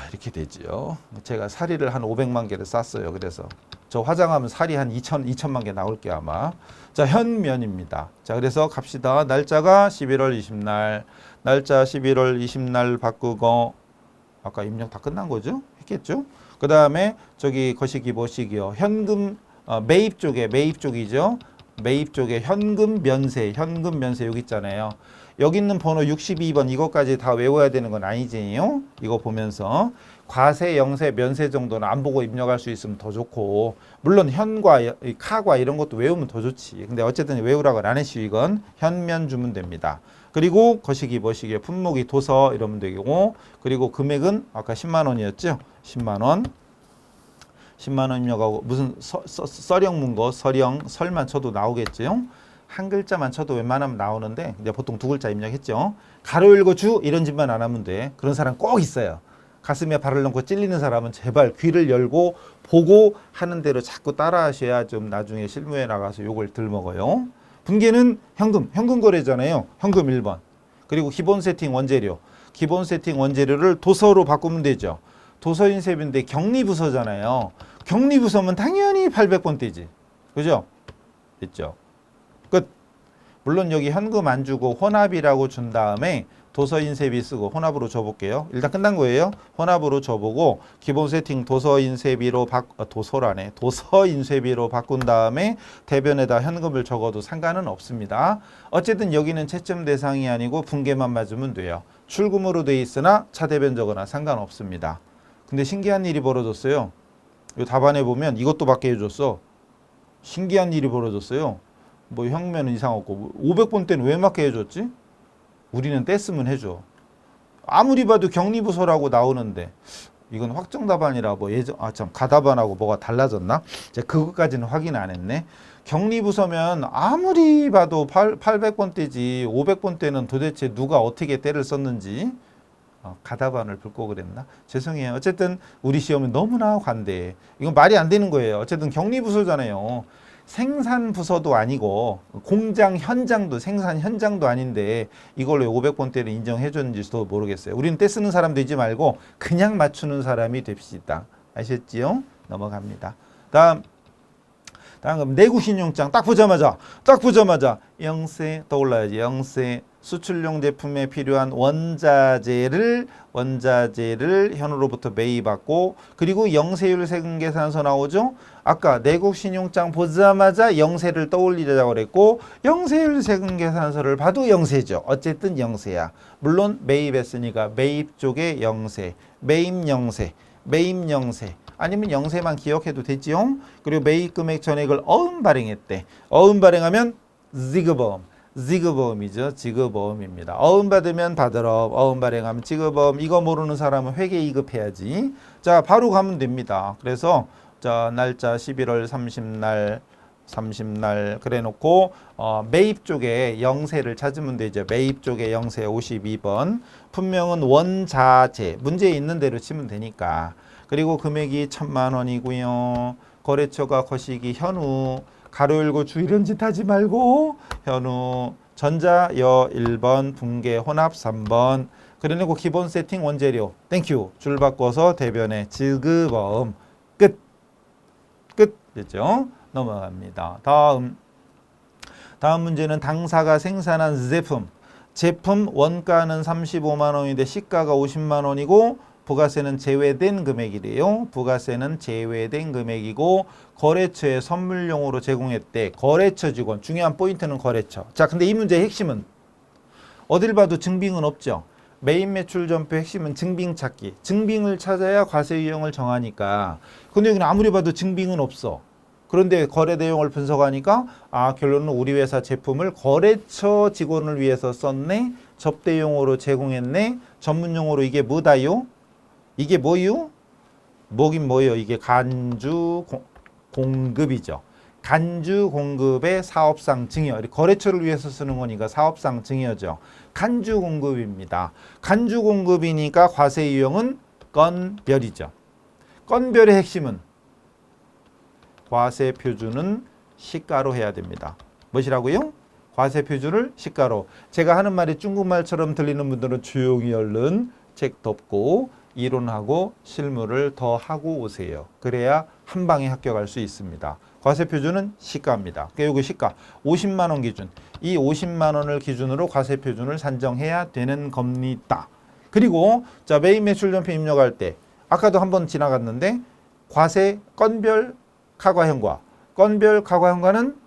S1: 이렇게 되죠. 제가 사리를 한 500만 개를 쌌어요. 그래서 저 화장하면 살이 한 2천만 개 나올게 아마. 자, 현면입니다. 자, 그래서 갑시다. 날짜가 11월 20날. 날짜 11월 20날 바꾸고 아까 입력 다 끝난 거죠? 했겠죠? 그 다음에 저기 거시기 뭐시기요. 현금 매입 쪽이죠. 매입 쪽에 현금 면세 여기 있잖아요. 여기 있는 번호 62번 이것까지 다 외워야 되는 건 아니지요. 이거 보면서 과세, 영세, 면세 정도는 안 보고 입력할 수 있으면 더 좋고 물론 현과, 카과 이런 것도 외우면 더 좋지. 근데 어쨌든 외우라고 안 했슈. 이건 현면 주면 됩니다. 그리고 거시기 뭐시기요. 품목이 도서 이러면 되고 그리고 금액은 아까 10만 원이었죠. 10만 원. 10만 원 입력하고 무슨 서령 문거 설만 쳐도 나오겠죠. 한 글자만 쳐도 웬만하면 나오는데 이제 보통 두 글자 입력했죠. 가로 읽어 주 이런 짓만 안 하면 돼. 그런 사람 꼭 있어요. 가슴에 발을 넣고 찔리는 사람은 제발 귀를 열고 보고 하는 대로 자꾸 따라 하셔야 좀 나중에 실무에 나가서 욕을 덜 먹어요. 분계는 현금 거래잖아요. 현금 1번. 그리고 기본 세팅 원재료. 기본 세팅 원재료를 도서로 바꾸면 되죠. 도서 인쇄비인데 격리부서잖아요. 격리부서면 당연히 800번대지. 그죠? 됐죠? 끝. 물론 여기 현금 안 주고 혼합이라고 준 다음에 도서인쇄비 쓰고 혼합으로 줘볼게요. 일단 끝난 거예요. 혼합으로 줘보고 기본 세팅 도서인쇄비로 도서인쇄비로 바꾼 다음에 대변에다 현금을 적어도 상관은 없습니다. 어쨌든 여기는 채점 대상이 아니고 분계만 맞으면 돼요. 출금으로 돼 있으나 차대변 적거나 상관없습니다. 근데 신기한 일이 벌어졌어요. 이 답안에 보면 이것도 받게 해줬어. 신기한 일이 벌어졌어요. 뭐 형면은 이상 없고 500번 때는 왜 맞게 해줬지? 우리는 뗐으면 해줘. 아무리 봐도 격리부서라고 나오는데 이건 확정 답안이라 뭐 예전 가답안하고 뭐가 달라졌나? 제가 그것까지는 확인 안 했네. 격리부서면 아무리 봐도 800번 때지 500번 때는 도대체 누가 어떻게 때를 썼는지 가답안을 볼 거 그랬나? 죄송해요. 어쨌든 우리 시험은 너무나 관대해. 이건 말이 안 되는 거예요. 어쨌든 격리부서잖아요. 생산부서도 아니고 공장 현장도 생산 현장도 아닌데 이걸로 500번대를 인정해 줬는지도 모르겠어요. 우리는 떼쓰는 사람 되지 말고 그냥 맞추는 사람이 됩시다. 아셨지요? 넘어갑니다. 다음 내구신용장 딱 보자마자 영세 떠올라야지. 영세 수출용 제품에 필요한 원자재를 현으로부터 매입받고 그리고 영세율 세금 계산서 나오죠. 아까 내국신용장 보자마자 영세를 떠올리자고 그랬고 영세율 세금 계산서를 봐도 영세죠. 어쨌든 영세야. 물론 매입했으니까 매입 쪽에 영세, 매입 영세 아니면 영세만 기억해도 되지요. 그리고 매입 금액 전액을 어음 발행했대. 어음 발행하면 지급보험이죠. 지급보험입니다. 어음 받으면 받으러, 어음 발행하면 지급보험. 이거 모르는 사람은 회계 이급해야지. 자, 바로 가면 됩니다. 그래서 자, 날짜 11월 30날 그래 놓고 매입 쪽에 영세를 찾으면 되죠. 매입 쪽에 영세 52번. 분명은 원자재. 문제에 있는 대로 치면 되니까. 그리고 금액이 1,000만 원이고요. 거래처가 거시기 현우. 가로 열고 주 이런 짓 하지 말고 현우 전자여 1번 분계 혼합 3번 그래놓고 기본 세팅 원재료 땡큐 줄 바꿔서 대변에 지급어음 끝 됐죠? 넘어갑니다. 다음 문제는 당사가 생산한 제품 원가는 35만 원인데 시가가 50만 원이고 부가세는 제외된 금액이래요. 부가세는 제외된 금액이고 거래처에 선물용으로 제공했대. 거래처 직원. 중요한 포인트는 거래처. 자, 근데 이 문제의 핵심은 어딜 봐도 증빙은 없죠. 메인 매출 전표 핵심은 증빙 찾기. 증빙을 찾아야 과세 유형을 정하니까. 근데 여기는 아무리 봐도 증빙은 없어. 그런데 거래 내용을 분석하니까 결론은 우리 회사 제품을 거래처 직원을 위해서 썼네. 접대용으로 제공했네. 전문용어로 이게 뭐다요? 이게 뭐요? 뭐긴 뭐요? 이게 간주 공급이죠. 간주 공급의 사업상 증여. 거래처를 위해서 쓰는 거니까 사업상 증여죠. 간주 공급입니다. 간주 공급이니까 과세 유형은 건별이죠. 건별의 핵심은 과세 표준은 시가로 해야 됩니다. 무엇이라고요? 과세 표준을 시가로. 제가 하는 말이 중국말처럼 들리는 분들은 조용히 얼른 책 덮고 이론하고 실무를 더 하고 오세요. 그래야 한 방에 합격할 수 있습니다. 과세 표준은 시가입니다. 그러니까 여기 시가 50만 원 기준. 이 50만 원을 기준으로 과세 표준을 산정해야 되는 겁니다. 그리고 자, 메인 매출 전표 입력할 때 아까도 한번 지나갔는데 과세 건별 가과현과. 건별 가과현과는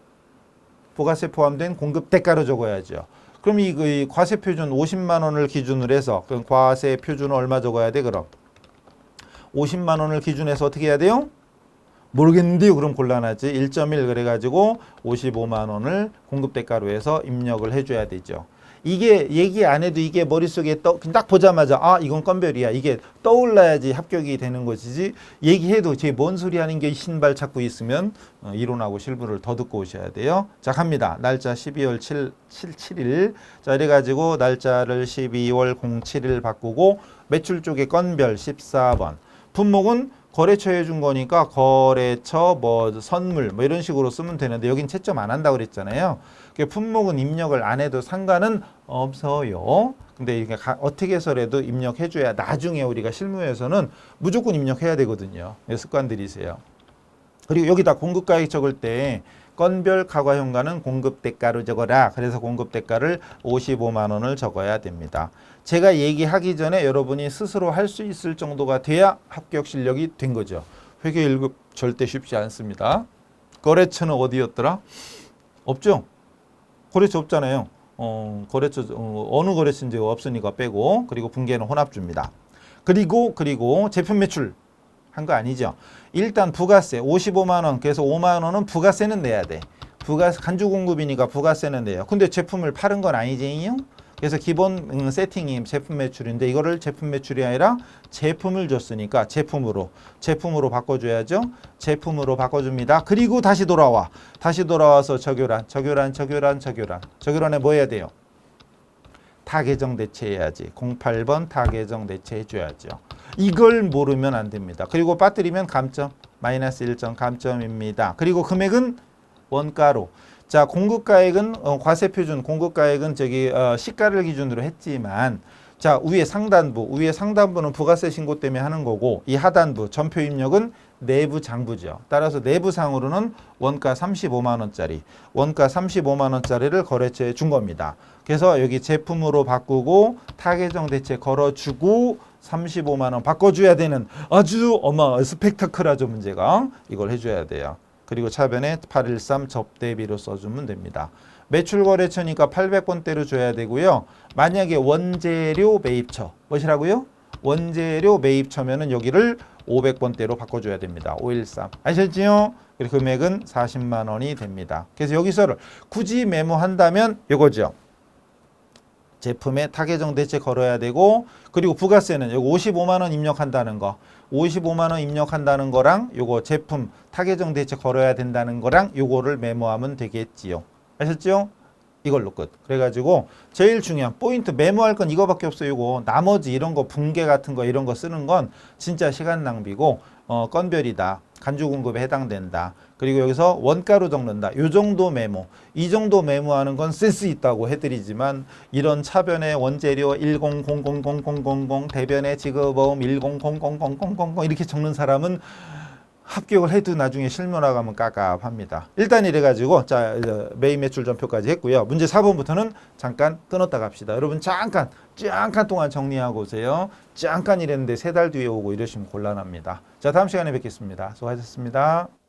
S1: 부가세 포함된 공급 대가로 적어야죠. 그럼 이 과세 표준 50만 원을 기준으로 해서 그럼 과세 표준은 얼마 적어야 돼? 그럼 50만 원을 기준해서 어떻게 해야 돼요? 모르겠는데요. 그럼 곤란하지. 1.1 그래가지고 55만 원을 공급 대가로 해서 입력을 해줘야 되죠. 이게 얘기 안 해도 이게 머릿속에 딱 보자마자 이건 건별이야. 이게 떠올라야지 합격이 되는 것이지 얘기해도 제 뭔 소리 하는 게 신발 찾고 있으면 이론하고 실무를 더 듣고 오셔야 돼요. 자, 갑니다. 날짜 12월 7일. 자, 이래가지고 날짜를 12월 07일 바꾸고 매출 쪽에 건별 14번. 품목은 거래처에 준 거니까 거래처 선물 이런 식으로 쓰면 되는데 여긴 채점 안 한다고 그랬잖아요. 품목은 입력을 안 해도 상관은 없어요. 근데 이게 어떻게 해서라도 입력해 줘야 나중에 우리가 실무에서는 무조건 입력해야 되거든요. 습관 들이세요. 그리고 여기다 공급가액 적을 때 건별 가과효과는 공급대가로 적어라. 그래서 공급대가를 55만 원을 적어야 됩니다. 제가 얘기하기 전에 여러분이 스스로 할 수 있을 정도가 돼야 합격 실력이 된 거죠. 회계 1급 절대 쉽지 않습니다. 거래처는 어디였더라? 없죠? 거래처 없잖아요. 거래처 어느 거래처인지 없으니까 빼고, 그리고 분계는 혼합주입니다. 그리고 제품 매출 한 거 아니죠. 일단 부가세 55만 원, 그래서 5만 원은 부가세는 내야 돼. 간주 공급이니까 부가세는 내요. 근데 제품을 파는 건 아니지요. 그래서 기본 세팅이 제품 매출인데 이거를 제품 매출이 아니라 제품을 줬으니까 제품으로 바꿔줘야죠. 제품으로 바꿔줍니다. 그리고 다시 돌아와서 적요란에 뭐 해야 돼요? 타계정 대체해야지. 08번 타계정 대체해줘야죠. 이걸 모르면 안 됩니다. 그리고 빠뜨리면 감점, 마이너스 1점 감점입니다. 그리고 금액은 원가로. 자, 공급가액은 과세표준 공급가액은 시가를 기준으로 했지만, 자, 위에 상단부는 부가세 신고 때문에 하는 거고, 이 하단부 전표 입력은 내부 장부죠. 따라서 내부상으로는 원가 35만 원짜리를 거래처에 준 겁니다. 그래서 여기 제품으로 바꾸고 타계정 대체 걸어주고 35만 원 바꿔줘야 되는 아주 스펙타클하죠. 문제가 이걸 해줘야 돼요. 그리고 차변에 813 접대비로 써주면 됩니다. 매출 거래처니까 800번대로 줘야 되고요. 만약에 원재료 매입처 뭐시라고요? 원재료 매입처면은 여기를 500번대로 바꿔줘야 됩니다. 513 아셨죠? 그리고 금액은 40만 원이 됩니다. 그래서 여기서를 굳이 메모한다면 이거죠. 제품에 타계정 대체 걸어야 되고, 그리고 부가세는 여기 55만 원 입력한다는 거, 55만 원 입력한다는 거랑 요거 제품 타계정 대체 걸어야 된다는 거랑 요거를 메모하면 되겠지요. 아셨죠? 이걸로 끝. 그래가지고 제일 중요한 포인트 메모할 건 이거밖에 없어요. 요거 나머지 이런 거 분계 같은 거 이런 거 쓰는 건 진짜 시간 낭비고 건별이다. 간주 공급에 해당된다. 그리고 여기서 원가로 적는다. 요 정도 메모. 이 정도 메모하는 건 센스 있다고 해드리지만 이런 차변에 원재료 10000000 대변에 지급보험 10000000 이렇게 적는 사람은 합격을 해도 나중에 실무 나가면 깝깝합니다. 일단 이래가지고 자 매입 매출 전표까지 했고요. 문제 4번부터는 잠깐 끊었다 갑시다. 여러분 잠깐 동안 정리하고 오세요. 잠깐 이랬는데 3달 뒤에 오고 이러시면 곤란합니다. 자, 다음 시간에 뵙겠습니다. 수고하셨습니다.